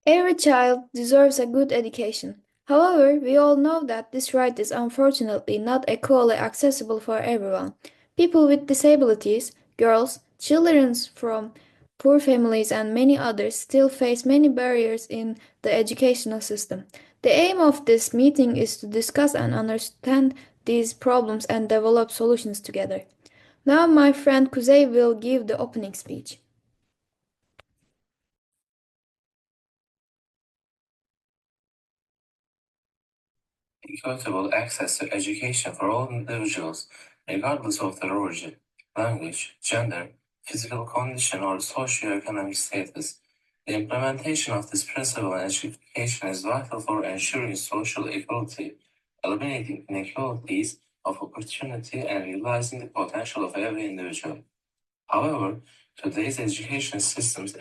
Every child deserves a good education. However, we all know that this right is unfortunately not equally accessible for everyone. People with disabilities, girls, children from poor families, and many others still face many barriers in the educational system. The aim of this meeting is to discuss and understand these problems and develop solutions together. Now, my friend Kuzey will give the opening speech. Equitable access to education for all individuals, regardless of their origin, language, gender, physical condition, or socioeconomic status. The implementation of this principle in education is vital for ensuring social equality, eliminating inequalities of opportunity, and realizing the potential of every individual. However, today's education systems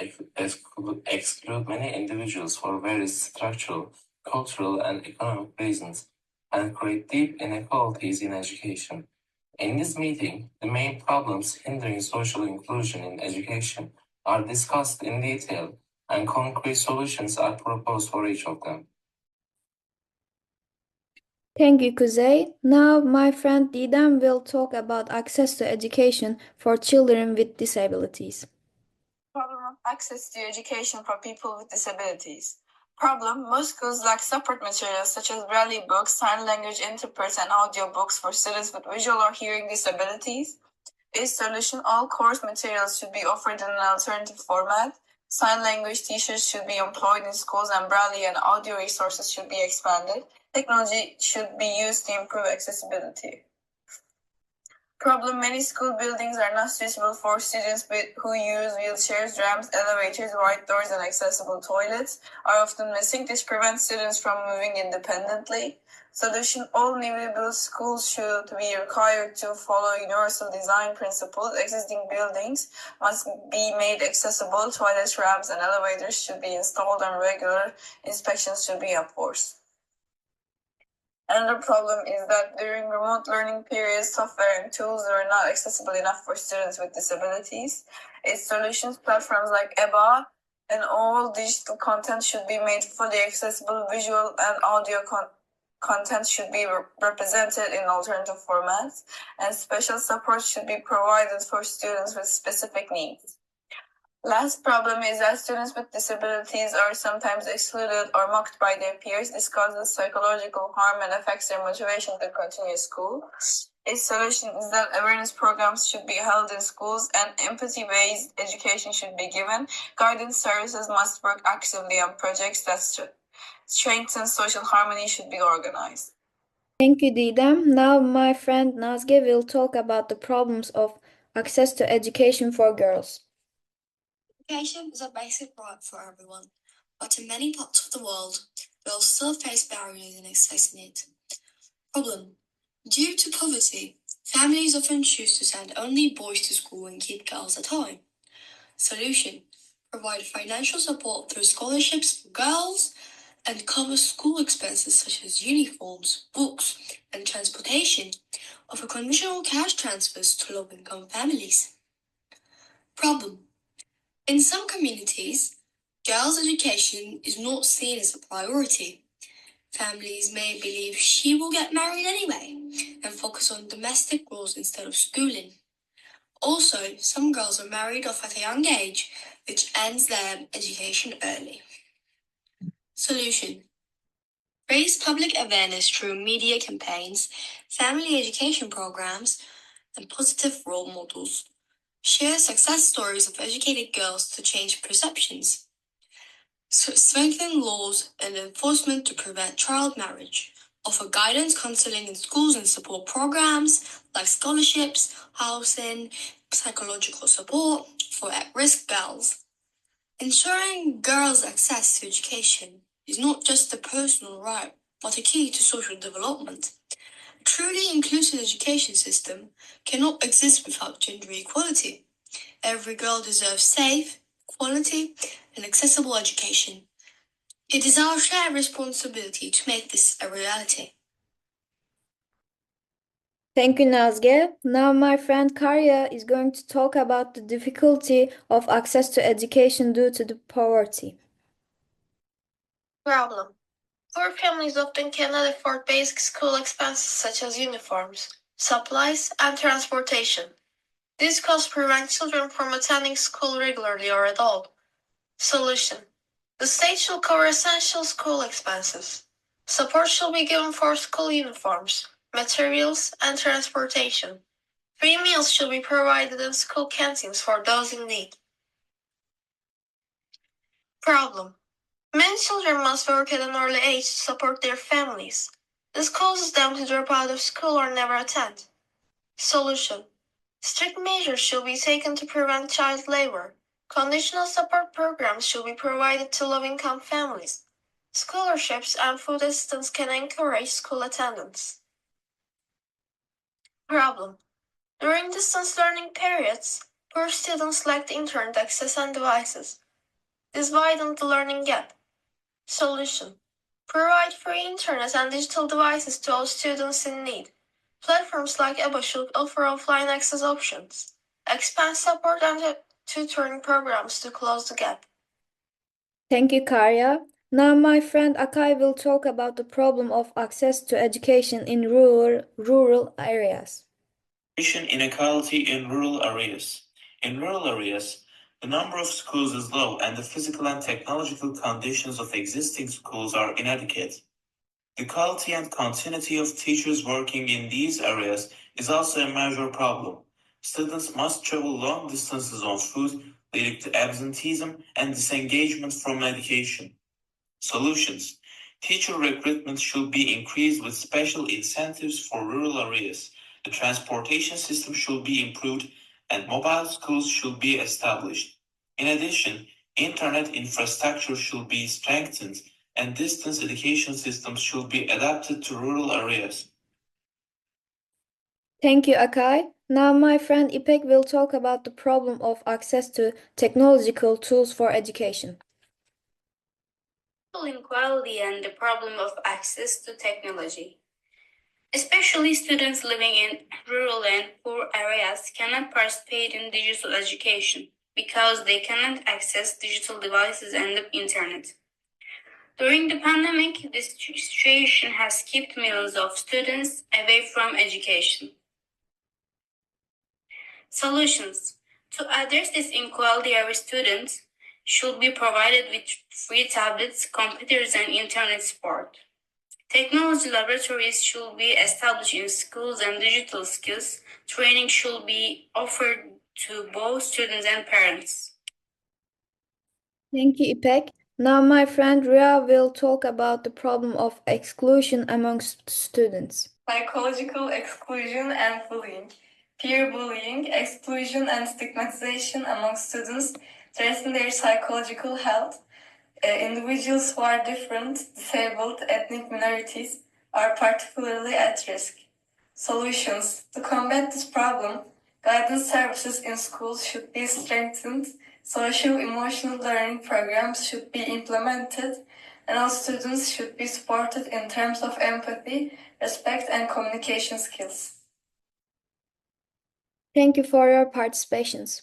exclude many individuals for various structural, cultural, and economic reasons and create deep inequalities in education. In this meeting, the main problems hindering social inclusion in education are discussed in detail, and concrete solutions are proposed for each of them. Thank you, Kuzey. Now, my friend Didem will talk about access to education for children with disabilities. Problem of access to education for people with disabilities. Problem: most schools lack support materials such as braille books, sign language interpreters, and audio books for students with visual or hearing disabilities. Its solution: all course materials should be offered in an alternative format. Sign language teachers should be employed in schools, and braille and audio resources should be expanded. Technology should be used to improve accessibility. Problem: many school buildings are not suitable for students who use wheelchairs, ramps, elevators, wide doors, and accessible toilets are often missing. This prevents students from moving independently. Solution: all newly built schools should be required to follow universal design principles. Existing buildings must be made accessible. Toilets, ramps, and elevators should be installed, and regular inspections should be enforced. Another problem is that during remote learning periods, software and tools are not accessible enough for students with disabilities. Its solutions platforms like EBA and all digital content should be made fully accessible. Visual and audio content should be represented in alternative formats, and special support should be provided for students with specific needs. Last problem is that students with disabilities are sometimes excluded or mocked by their peers. This causes psychological harm and affects their motivation to continue school. Its solution is that awareness programs should be held in schools and empathy-based education should be given. Guidance services must work actively on projects that strengthen social harmony should be organized. Thank you, Didem. Now, my friend Nazge will talk about the problems of access to education for girls. Education is a basic right for everyone, but in many parts of the world, girls still face barriers in accessing it. Problem: due to poverty, families often choose to send only boys to school and keep girls at home. Solution: provide financial support through scholarships for girls and cover school expenses such as uniforms, books, and transportation. Offer conditional cash transfers to low-income families. Problem: in some communities, girls' education is not seen as a priority. Families may believe she will get married anyway and focus on domestic roles instead of schooling. Also, some girls are married off at a young age, which ends their education early. Solution: raise public awareness through media campaigns, family education programs, and positive role models. Share success stories of educated girls to change perceptions. Strengthen laws and enforcement to prevent child marriage. Offer guidance counseling in schools and support programs like scholarships, housing, psychological support for at-risk girls. Ensuring girls' access to education is not just a personal right, but a key to social development. A truly inclusive education system cannot exist without gender equality. Every girl deserves safe, quality, and accessible education. It is our shared responsibility to make this a reality. Thank you, Nazge. Now, my friend Karya is going to talk about the difficulty of access to education due to the poverty. Problem. Poor families often cannot afford basic school expenses such as uniforms, supplies, and transportation. These costs prevent children from attending school regularly or at all. Solution. The state should cover essential school expenses. Support should be given for school uniforms, materials, and transportation. Free meals should be provided in school canteens for those in need. Problem. Many children must work at an early age to support their families. This causes them to drop out of school or never attend. Solution. Strict measures should be taken to prevent child labor. Conditional support programs should be provided to low-income families. Scholarships and food assistance can encourage school attendance. Problem. During distance learning periods, poor students lacked internet access and devices. This widened the learning gap. Solution. Provide free internet and digital devices to all students in need. Platforms like EBA should offer offline access options. Expand support and tutoring programs to close the gap. Thank you, Karya. Now my friend Akay will talk about the problem of access to education in rural areas. Education inequality in rural areas. In rural areas, the number of schools is low and the physical and technological conditions of existing schools are inadequate. The quality and continuity of teachers working in these areas is also a major problem. Students must travel long distances on foot, leading to absenteeism and disengagement from education. Solutions. Teacher recruitment should be increased with special incentives for rural areas. The transportation system should be improved and mobile schools should be established. In addition, internet infrastructure should be strengthened and distance education systems should be adapted to rural areas. Thank you, Akay. Now my friend İpek will talk about the problem of access to technological tools for education. Inequality and the problem of access to technology. Especially students living in rural and poor areas cannot participate in digital education because they cannot access digital devices and the internet. During the pandemic, this situation has kept millions of students away from education. Solutions. To address this inequality, our students should be provided with free tablets, computers, and internet support. Technology laboratories should be established in schools and digital skills training should be offered to both students and parents. Thank you, İpek. Now my friend Rüya will talk about the problem of exclusion amongst students. Psychological exclusion and bullying. Peer bullying, exclusion, and stigmatization among students threaten their psychological health. Individuals who are different, disabled, ethnic minorities are particularly at risk. Solutions. To combat this problem, guidance services in schools should be strengthened, social-emotional learning programs should be implemented, and all students should be supported in terms of empathy, respect, and communication skills. Thank you for your participations.